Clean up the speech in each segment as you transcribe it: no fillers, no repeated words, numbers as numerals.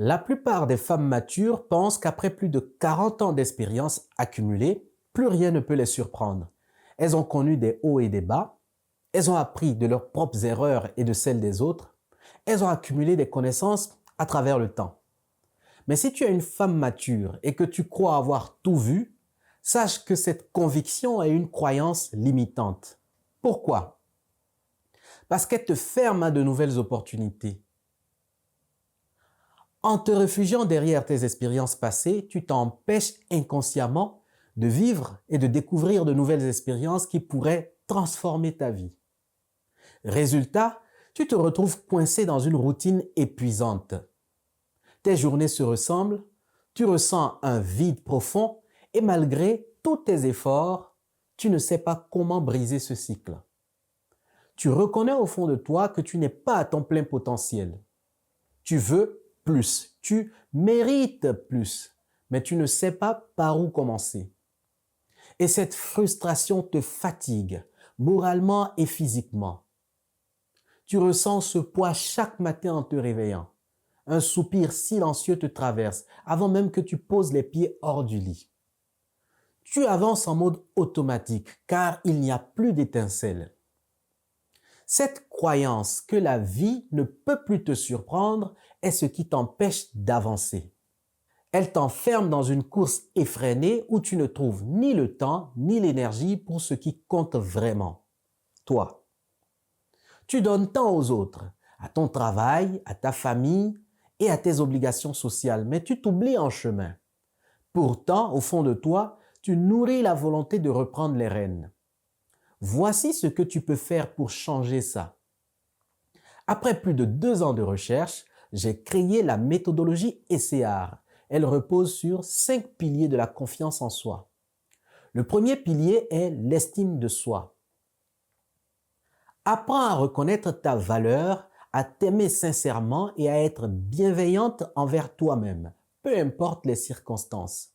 La plupart des femmes matures pensent qu'après plus de 40 ans d'expérience accumulée, plus rien ne peut les surprendre. Elles ont connu des hauts et des bas, elles ont appris de leurs propres erreurs et de celles des autres, elles ont accumulé des connaissances à travers le temps. Mais si tu es une femme mature et que tu crois avoir tout vu, sache que cette conviction est une croyance limitante. Pourquoi? Parce qu'elle te ferme à de nouvelles opportunités. En te réfugiant derrière tes expériences passées, tu t'empêches inconsciemment de vivre et de découvrir de nouvelles expériences qui pourraient transformer ta vie. Résultat, tu te retrouves coincé dans une routine épuisante. Tes journées se ressemblent, tu ressens un vide profond et malgré tous tes efforts, tu ne sais pas comment briser ce cycle. Tu reconnais au fond de toi que tu n'es pas à ton plein potentiel. Tu veux plus, tu mérites plus, mais tu ne sais pas par où commencer. Et cette frustration te fatigue, moralement et physiquement. Tu ressens ce poids chaque matin en te réveillant. Un soupir silencieux te traverse avant même que tu poses les pieds hors du lit. Tu avances en mode automatique car il n'y a plus d'étincelle. Cette croyance que la vie ne peut plus te surprendre est ce qui t'empêche d'avancer. Elle t'enferme dans une course effrénée où tu ne trouves ni le temps ni l'énergie pour ce qui compte vraiment, toi. Tu donnes temps aux autres, à ton travail, à ta famille et à tes obligations sociales, mais tu t'oublies en chemin. Pourtant, au fond de toi, tu nourris la volonté de reprendre les rênes. Voici ce que tu peux faire pour changer ça. Après plus de 2 ans de recherche, j'ai créé la méthodologie ECR. Elle repose sur 5 piliers de la confiance en soi. Le premier pilier est l'estime de soi. Apprends à reconnaître ta valeur, à t'aimer sincèrement et à être bienveillante envers toi-même, peu importe les circonstances.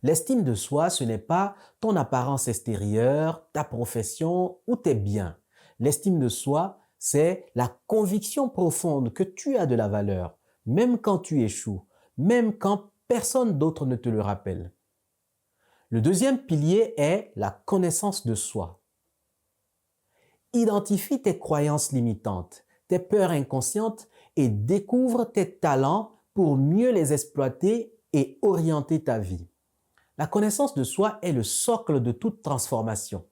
L'estime de soi, ce n'est pas ton apparence extérieure, ta profession ou tes biens. L'estime de soi, c'est la conviction profonde que tu as de la valeur, même quand tu échoues, même quand personne d'autre ne te le rappelle. Le deuxième pilier est la connaissance de soi. Identifie tes croyances limitantes, tes peurs inconscientes et découvre tes talents pour mieux les exploiter et orienter ta vie. La connaissance de soi est le socle de toute transformation.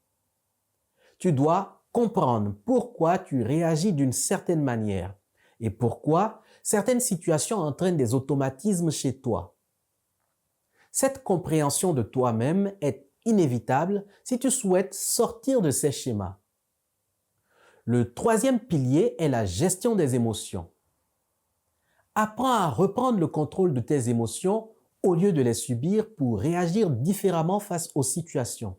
Tu dois comprendre pourquoi tu réagis d'une certaine manière et pourquoi certaines situations entraînent des automatismes chez toi. Cette compréhension de toi-même est inévitable si tu souhaites sortir de ces schémas. Le troisième pilier est la gestion des émotions. Apprends à reprendre le contrôle de tes émotions au lieu de les subir pour réagir différemment face aux situations.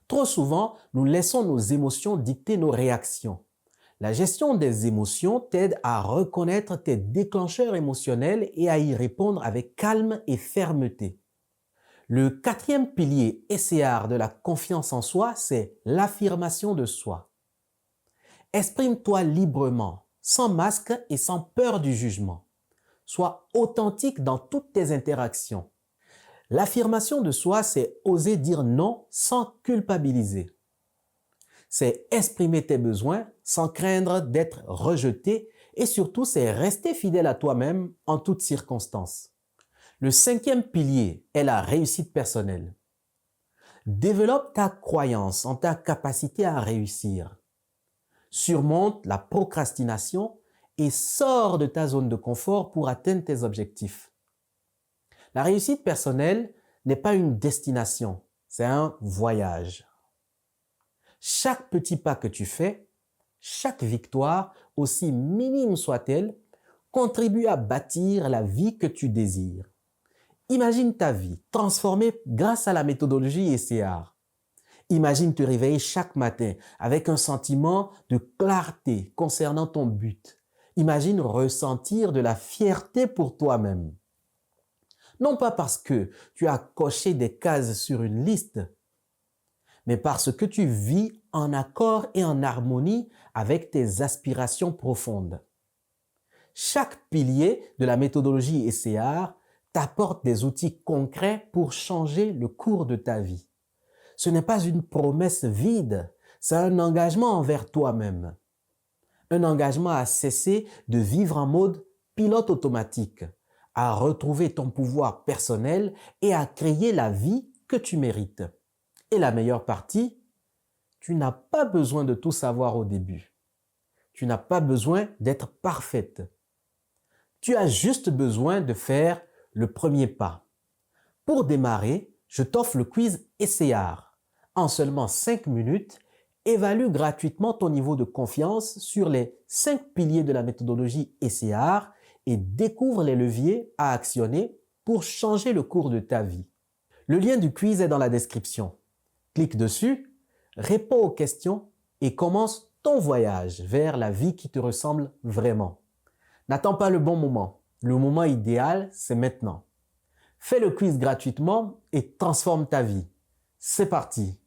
Trop souvent, nous laissons nos émotions dicter nos réactions. La gestion des émotions t'aide à reconnaître tes déclencheurs émotionnels et à y répondre avec calme et fermeté. Le quatrième pilier ECR de la confiance en soi, c'est l'affirmation de soi. Exprime-toi librement, sans masque et sans peur du jugement. Sois authentique dans toutes tes interactions. L'affirmation de soi, c'est oser dire non sans culpabiliser. C'est exprimer tes besoins sans craindre d'être rejeté et surtout, c'est rester fidèle à toi-même en toutes circonstances. Le cinquième pilier est la réussite personnelle. Développe ta croyance en ta capacité à réussir. Surmonte la procrastination et sors de ta zone de confort pour atteindre tes objectifs. La réussite personnelle n'est pas une destination, c'est un voyage. Chaque petit pas que tu fais, chaque victoire, aussi minime soit-elle, contribue à bâtir la vie que tu désires. Imagine ta vie transformée grâce à la méthodologie ECR. Imagine te réveiller chaque matin avec un sentiment de clarté concernant ton but. Imagine ressentir de la fierté pour toi-même. Non pas parce que tu as coché des cases sur une liste, mais parce que tu vis en accord et en harmonie avec tes aspirations profondes. Chaque pilier de la méthodologie ECR t'apporte des outils concrets pour changer le cours de ta vie. Ce n'est pas une promesse vide, c'est un engagement envers toi-même. Un engagement à cesser de vivre en mode pilote automatique, à retrouver ton pouvoir personnel et à créer la vie que tu mérites. Et la meilleure partie, tu n'as pas besoin de tout savoir au début. Tu n'as pas besoin d'être parfaite. Tu as juste besoin de faire le premier pas. Pour démarrer, je t'offre le quiz ECR. En seulement 5 minutes, évalue gratuitement ton niveau de confiance sur les 5 piliers de la méthodologie ECR et découvre les leviers à actionner pour changer le cours de ta vie. Le lien du quiz est dans la description. Clique dessus, réponds aux questions et commence ton voyage vers la vie qui te ressemble vraiment. N'attends pas le bon moment. Le moment idéal, c'est maintenant. Fais le quiz gratuitement et transforme ta vie. C'est parti!